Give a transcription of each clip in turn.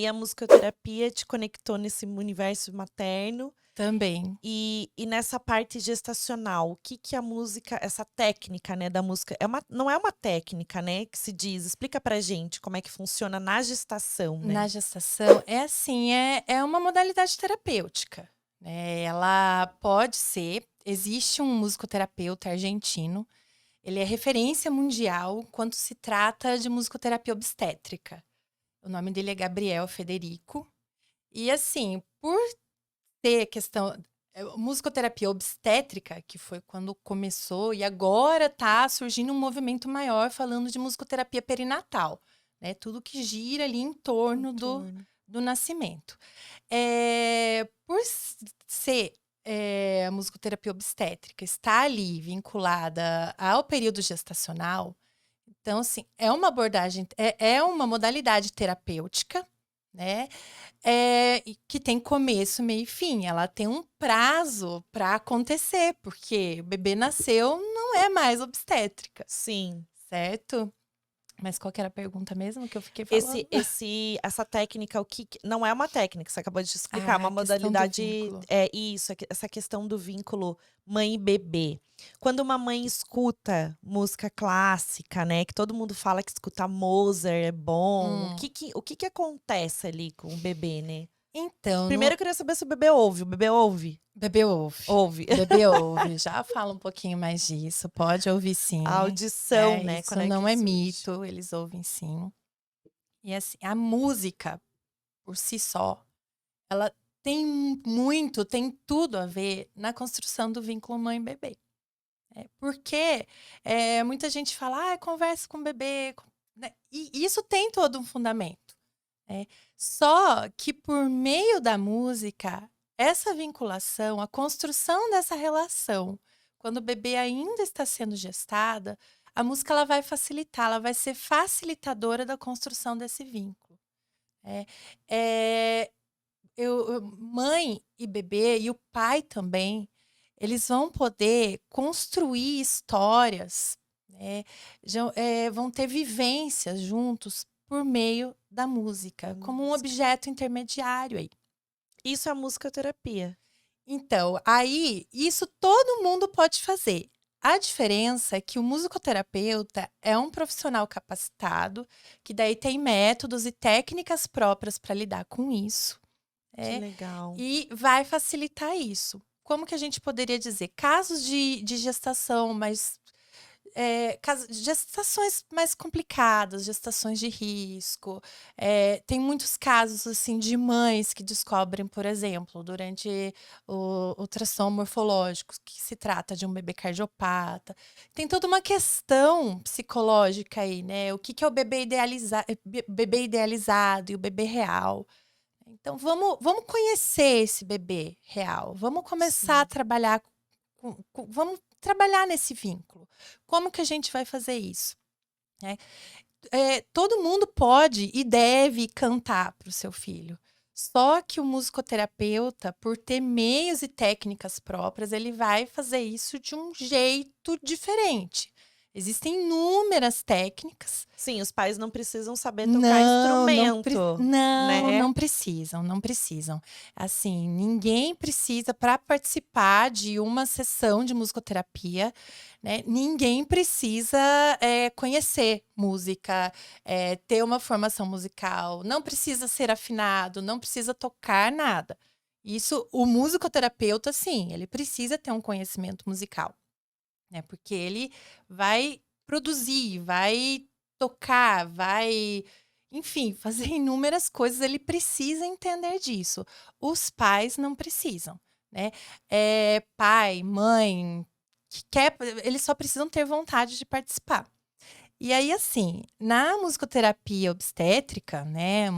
E a musicoterapia te conectou nesse universo materno. Também. E nessa parte gestacional, o que que a música essa técnica, né, da música não é uma técnica, né, que se diz. Explica pra gente como é que funciona na gestação, Na né. gestação é assim, é uma modalidade terapêutica, né, ela pode ser existe um musicoterapeuta argentino, ele é referência mundial quando se trata de musicoterapia obstétrica. O nome dele é Gabriel Federico. E assim, por ter questão musicoterapia obstétrica, que foi quando começou, e agora tá surgindo um movimento maior falando de musicoterapia perinatal, né, tudo que gira ali em Em torno torno. do nascimento. Por ser, a musicoterapia obstétrica está ali vinculada ao período gestacional, então assim, é uma abordagem é uma modalidade terapêutica, né, e que tem começo, meio e fim. Ela tem um prazo para acontecer, porque o bebê nasceu, não é mais obstétrica, Sim. certo? Mas qual que era a pergunta mesmo que eu fiquei Esse falando? esse essa técnica, o que não é uma técnica, você acabou de explicar, é Ah, uma a questão do modalidade vínculo. é isso, essa questão do vínculo mãe e bebê. Quando uma mãe escuta música clássica, né, que todo mundo fala que escutar Mozart é bom, Hum. o que que acontece ali com o bebê, né? Então, Primeiro eu queria saber se o bebê ouve? bebê ouve. Ouve. Bebê ouve. Já fala um pouquinho mais disso. Pode ouvir A sim. audição, né, quando Isso é que não é surge. mito, eles ouvem sim. E assim, a música, por si só, ela tem tudo a ver na construção do vínculo mãe-bebê. Porque, muita gente fala: "Ah, conversa com o bebê", né, e isso tem todo um fundamento. Só que por meio da música, essa vinculação, a construção dessa relação, quando o bebê ainda está sendo gestada, a música ela vai facilitar, ela vai ser facilitadora da construção desse vínculo. É, eh, mãe e bebê e o pai também, eles vão poder construir histórias, né, vão ter vivências juntos por meio da Da música, como um música. objeto intermediário aí. Isso é musicoterapia. Então, aí, isso todo mundo pode fazer. A diferença é que o musicoterapeuta é um profissional capacitado, que daí tem métodos e técnicas próprias para lidar com isso. Que É, legal. e vai facilitar isso. Como que a gente poderia dizer? Casos de gestação mais gestações mais complicadas, gestações de risco. Tem muitos casos, assim, de mães que descobrem, por exemplo, durante o ultrassom morfológico, que se trata de um bebê cardiopata. Tem toda uma questão psicológica aí, né, o que que é o bebê idealizado e o bebê real. Então vamos conhecer esse bebê real, vamos começar a Sim. trabalhar vamos trabalhar nesse vínculo. Como que a gente vai fazer isso, né? Todo mundo pode e deve cantar para o seu filho, só que o musicoterapeuta, por ter meios e técnicas próprias, ele vai fazer isso de um jeito diferente. Existem inúmeras técnicas. Sim, os pais não precisam saber tocar Não, instrumento, né. não precisam, não precisam. Assim, ninguém precisa para participar de uma sessão de musicoterapia, né, ninguém precisa, conhecer música, ter uma formação musical, não precisa ser afinado, não precisa tocar nada. Isso o musicoterapeuta sim, ele precisa ter um conhecimento musical, né, porque ele vai produzir, vai tocar, vai, enfim, fazer inúmeras coisas, ele precisa entender disso. Os pais não precisam, né. Pai, mãe, que quer eles só precisam ter vontade de participar. E aí, assim, na musicoterapia obstétrica, né,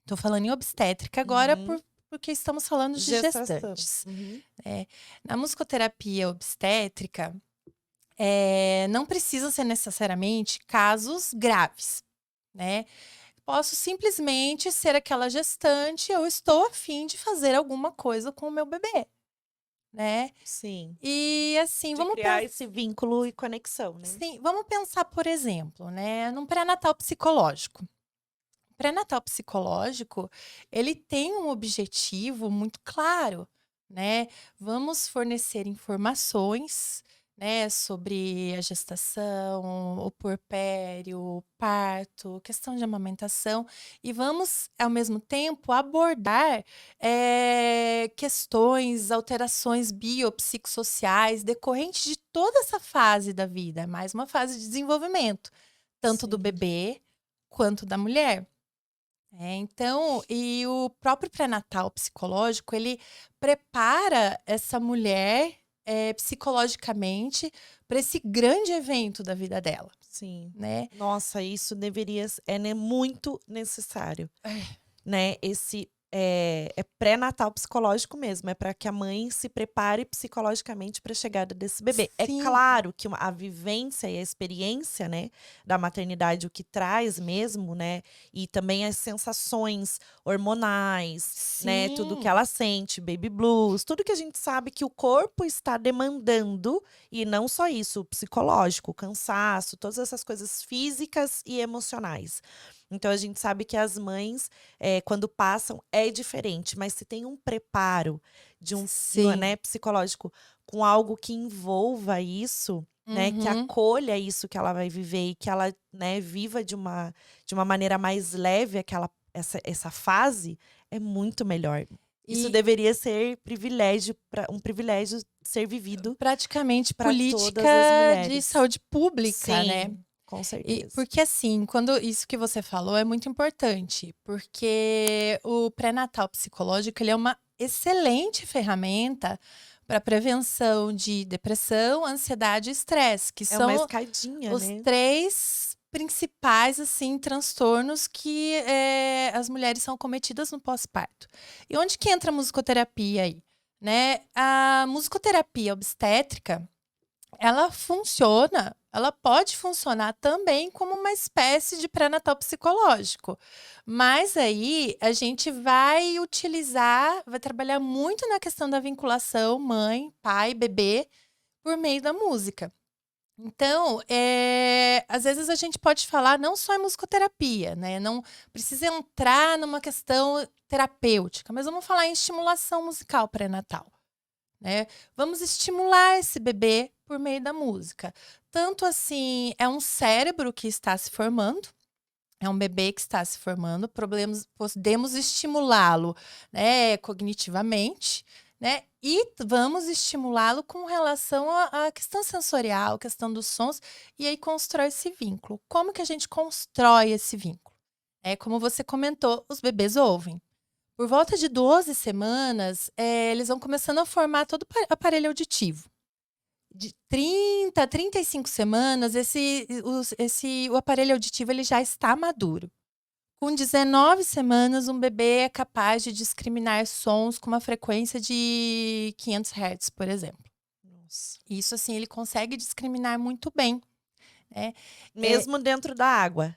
tô falando em obstétrica agora Uhum. porque estamos falando de Gestação. gestantes, Uhum. né. Na musicoterapia obstétrica não precisam ser necessariamente casos graves, né. Posso simplesmente ser aquela gestante, eu estou a fim de fazer alguma coisa com o meu bebê, né. Sim. E assim, De criar esse vínculo e conexão, né. vamos pensar, por exemplo, né, num pré-natal psicológico. pré-natal psicológico, ele tem um objetivo muito claro, né? Vamos fornecer informações, né, sobre a gestação, o puerpério, o parto, questão de amamentação, e vamos, ao mesmo tempo, abordar questões, alterações biopsicossociais decorrentes de toda essa fase da vida, mais uma fase de desenvolvimento, tanto do Sim. bebê quanto da mulher. Então, e o próprio pré-natal psicológico, ele prepara essa mulher, psicologicamente para esse grande evento da vida dela, Sim. né. Nossa, isso deveria né, muito necessário, É. né, esse é pré-natal psicológico mesmo, é para que a mãe se prepare psicologicamente para a chegada desse bebê. É Sim, claro que a vivência e a experiência, né, da maternidade, o que traz mesmo, né, e também as sensações hormonais, né, tudo que sim. ela sente, baby blues, tudo que a gente sabe que o corpo está demandando, e não só isso, o psicológico, o cansaço, todas essas coisas físicas e emocionais. Então a gente sabe que as mães, quando passam, é diferente, mas se tem um preparo de Sim. né, psicológico com algo que envolva isso, né, que Uhum. acolha isso que ela vai viver e que ela, né, viva de uma maneira mais leve essa fase, é muito melhor. Isso E deveria ser privilégio para um privilégio ser vivido praticamente para política todas as de mulheres. saúde pública, né. Sim, com E certeza. porque assim, quando isso que você falou é muito importante, porque o pré-natal psicológico, ele é uma excelente ferramenta para prevenção de depressão, ansiedade e estresse, que É uma são escadinha, os né. 3 principais, assim, transtornos que, as mulheres são cometidas no pós-parto. E onde que entra a musicoterapia aí, né? A musicoterapia obstétrica, ela pode funcionar também como uma espécie de pré-natal psicológico. Mas aí a gente vai trabalhar muito na questão da vinculação mãe, pai, bebê, por meio da música. Então, às vezes a gente pode falar não só em musicoterapia, né, não precisa entrar numa questão terapêutica, mas vamos falar em estimulação musical pré-natal, né. Vamos estimular esse bebê por meio da música. Tanto assim, é um cérebro que está se formando, é um bebê que está se formando, podemos estimulá-lo, né, cognitivamente, né, e vamos estimulá-lo com relação à questão sensorial, questão dos sons, e aí constrói esse vínculo. Como que a gente constrói esse vínculo? É como você comentou, os bebês ouvem. Por volta de 12 semanas, eles vão começando a formar todo o aparelho auditivo. De 30 a 35 semanas, o aparelho auditivo ele já está maduro. Com 19 semanas, um bebê é capaz de discriminar sons com uma frequência de 500 Hz, por exemplo. Nossa. Isso, assim, ele consegue discriminar muito bem, né. Eh Mesmo dentro da água.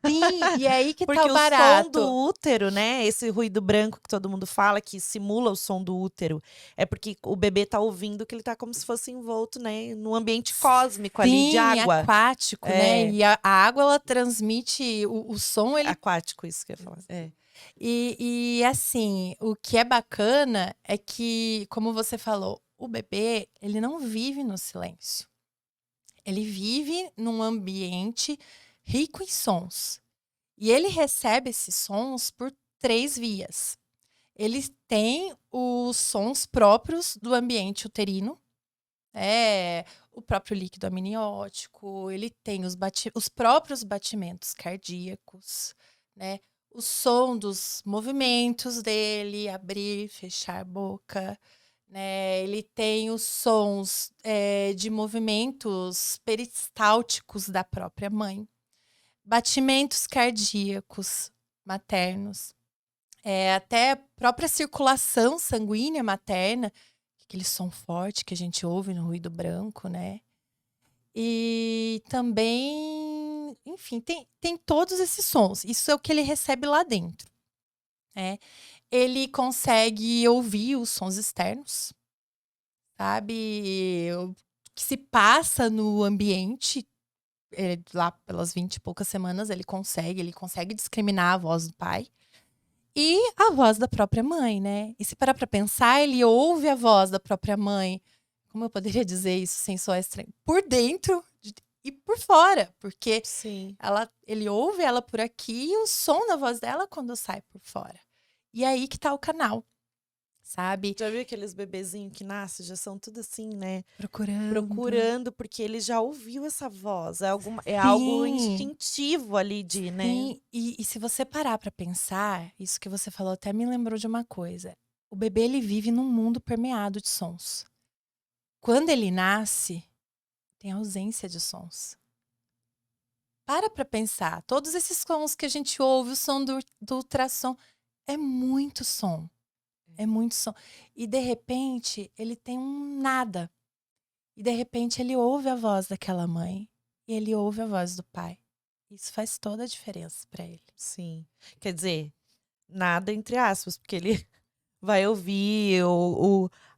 sim, e é aí que tá o Porque o som do barato. útero, né, esse ruído branco que todo mundo fala, que simula o som do útero, é porque o bebê tá ouvindo que ele tá como se fosse envolto, né, num ambiente cósmico ali de Sim, água. aquático, né, É, e a água ela transmite o som, ele aquático, isso que eu ia falar. É. assim, o que é bacana é que, como você falou, o bebê, ele não vive no silêncio. Ele vive num ambiente rico em sons. E ele recebe esses sons por 3 vias. Ele tem os sons próprios do ambiente uterino, o próprio líquido amniótico, ele tem os próprios batimentos cardíacos, né, o som dos movimentos dele, abrir, fechar a boca, né, ele tem os sons, de movimentos peristálticos da própria mãe, batimentos cardíacos maternos, até a própria circulação sanguínea materna, aquele som forte que a gente ouve no ruído branco, né. E também, enfim, tem todos esses sons, isso é o que ele recebe lá dentro, né. Ele consegue ouvir os sons externos, sabe, o que se passa no ambiente, lá pelas 20 e poucas semanas, ele consegue discriminar a voz do pai e a voz da própria mãe, né? E se parar pra pensar, ele ouve a voz da própria mãe. Como eu poderia dizer isso sem soar estranho? Por dentro e por fora, porque Sim. ele ouve ela por aqui e o som da voz dela quando sai por fora. E aí que tá o canal, sabe? Já viu aqueles bebezinhos que nascem, já são tudo assim, né? Procurando. Procurando, porque ele já ouviu essa voz. É algo Sim, instintivo ali de, né? sim. E se você parar pra pensar, isso que você falou até me lembrou de uma coisa. O bebê, ele vive num mundo permeado de sons. Quando ele nasce, tem ausência de sons. Pra pensar. Todos esses sons que a gente ouve, o som do ultrassom, é muito som. É muito som. E de repente, ele tem um nada. E de repente, ele ouve a voz daquela mãe. E ele ouve a voz do pai. Isso faz toda a diferença pra ele. Sim. Quer dizer, nada entre aspas, porque ele vai ouvir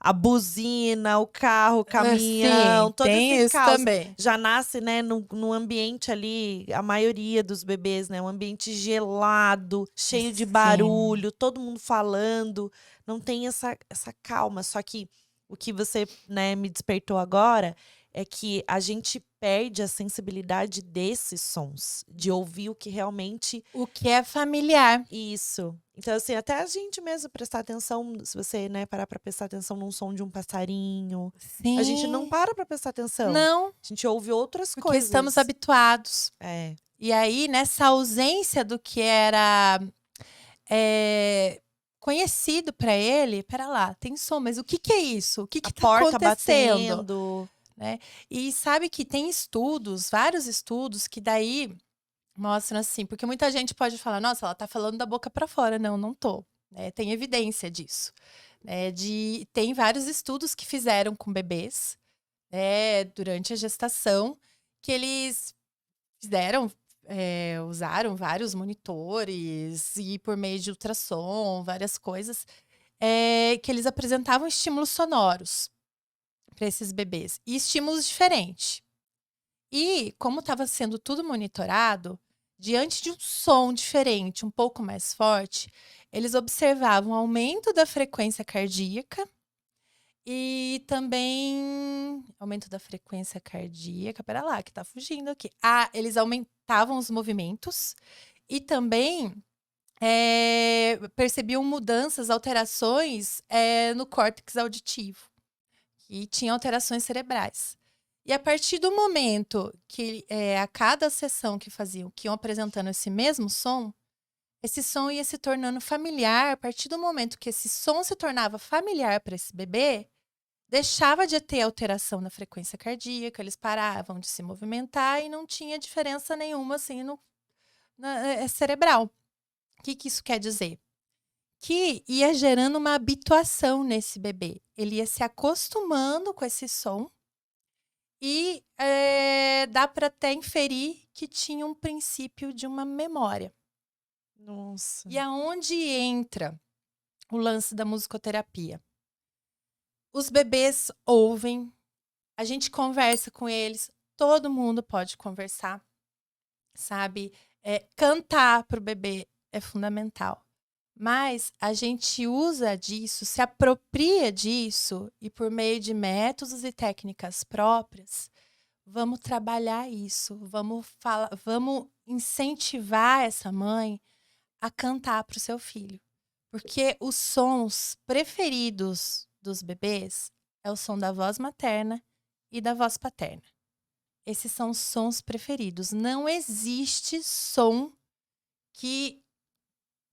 a buzina, o carro, o caminhão, Sim, todo tem esse isso caos. também. Já nasce, né, num ambiente ali, a maioria dos bebês, né, um ambiente gelado, cheio de Sim. barulho, todo mundo falando, não tem essa calma. Só que o que você, né, me despertou agora é que a gente perde a sensibilidade desses sons, de ouvir o que realmente O que é familiar. isso. Então, assim, até a gente mesmo prestar atenção, se você, né, parar pra prestar atenção num som de um passarinho, a gente não Sim. para pra prestar atenção. Não, A gente ouve outras porque estamos coisas. habituados. É. E aí, nessa ausência do que era conhecido para ele, pera lá, tem som, mas o que que é isso? O que A que tá porta acontecendo? batendo. Né? E sabe que tem estudos, vários estudos, que daí mostram assim, porque muita gente pode falar, nossa, ela tá falando da boca para fora. Não, não tô. Né? Tem evidência disso. Né? Tem vários estudos que fizeram com bebês, né, durante a gestação, que eles fizeram, usaram vários monitores e por meio de ultrassom, várias coisas, que eles apresentavam estímulos sonoros para esses bebês e estímulos diferentes. E como estava sendo tudo monitorado, diante de um som diferente, um pouco mais forte, eles observavam aumento da frequência cardíaca e também aumento da frequência cardíaca. Pera lá, que tá fugindo aqui. Ah, eles aumentavam os movimentos e também percebiam mudanças, alterações no córtex auditivo. E tinha alterações cerebrais. E a partir do momento que a cada sessão que faziam, que iam apresentando esse som ia se tornando familiar. A partir do momento que esse som se tornava familiar para esse bebê, deixava de ter alteração na frequência cardíaca, eles paravam de se movimentar e não tinha diferença nenhuma assim cerebral. O que isso quer dizer? Que ia gerando uma habituação nesse bebê. Ele ia se acostumando com esse som e dá para até inferir que tinha um princípio de uma memória. Nossa. E aonde entra o lance da musicoterapia? Os bebês ouvem, a gente conversa com eles, todo mundo pode conversar, sabe? Cantar para o bebê é fundamental. Mas a gente usa disso, se apropria disso e por meio de métodos e técnicas próprias, vamos trabalhar isso, vamos incentivar essa mãe a cantar para o seu filho. Porque os sons preferidos dos bebês é o som da voz materna e da voz paterna. Esses são os sons preferidos. Não existe som que,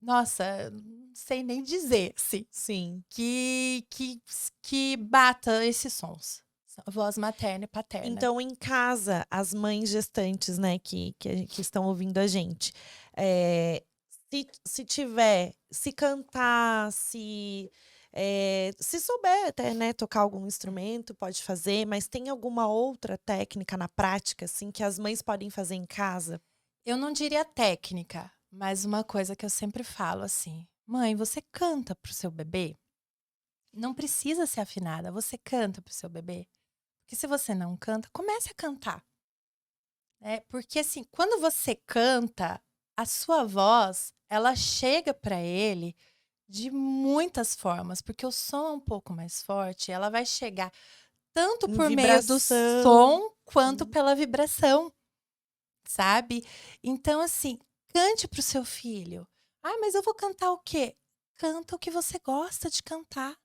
nossa, não sei nem dizer, assim, Sim. que bata esses sons. Voz materna e paterna. Então, em casa, as mães gestantes, né, que estão ouvindo a gente, se tiver, se cantar, se souber até, né, tocar algum instrumento, pode fazer, mas tem alguma outra técnica na prática, assim, que as mães podem fazer em casa? Eu não diria técnica, mas uma coisa que eu sempre falo assim: mãe, você canta pro seu bebê? Não precisa ser afinada, você canta pro seu bebê? Porque se você não canta, comece a cantar. né? Porque assim, quando você canta, a sua voz, ela chega para ele de muitas formas, porque o som é um pouco mais forte, ela vai chegar tanto Em por meio do vibração. som quanto Uhum. pela vibração, sabe? Então, assim, cante para o seu filho. Ah, mas eu vou cantar o quê? Canta o que você gosta de cantar.